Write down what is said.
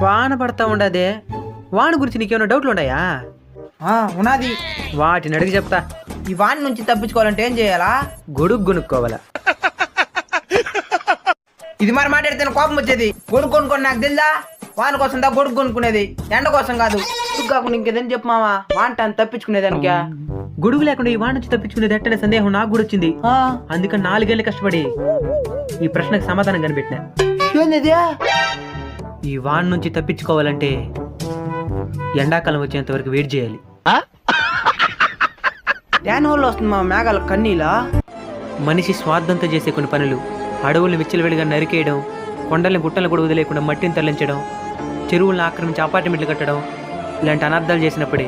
వాన పడతా ఉండదే. వాన గురించి నీకేమైనా డౌట్లు ఉన్నాయా? ఉన్నది. వాటిని అడిగి చెప్తా. ఈ వాన్ నుంచి తప్పించుకోవాలంటే ఏం చేయాలా? గొడుగు కొనుక్కోవాలా. ఇది మరి మాట్లాడితే కోపం వచ్చేది. గొడుగు కొనుక్కొని నాకు తెలుదా? వాన కోసం గొడుగు కొనుక్కునేది, ఎండ కోసం కాదు. కాకుండా ఇంకేదని చెప్పు మావా, వాంట తప్పించుకునేదానికా? గొడుగు లేకుండా ఈ వాన నుంచి తప్పించుకునేది ఎట్టనే సందేహం నాకు కూడా వచ్చింది. అందుకని 4 ఏళ్ళు కష్టపడి ఈ ప్రశ్నకు సమాధానం కనిపెట్టినా. ఈ వాన నుంచి తప్పించుకోవాలంటే ఎండాకాలం వచ్చేంత వరకు వెయిట్ చేయాలి. దాని వల్ల వస్తుంది మా మేఘాల కన్నీలా. మనిషి స్వార్థంతో చేసే కొన్ని పనులు, అడవుల్ని విచ్చలవిడిగా నరికేయడం, కొండల్ని గుట్టలను కూడా వదిలేకుండా మట్టిని తరలించడం, చెరువులను ఆక్రమించి అపార్ట్మెంట్లు కట్టడం, ఇలాంటి అనర్థాలు చేసినప్పుడే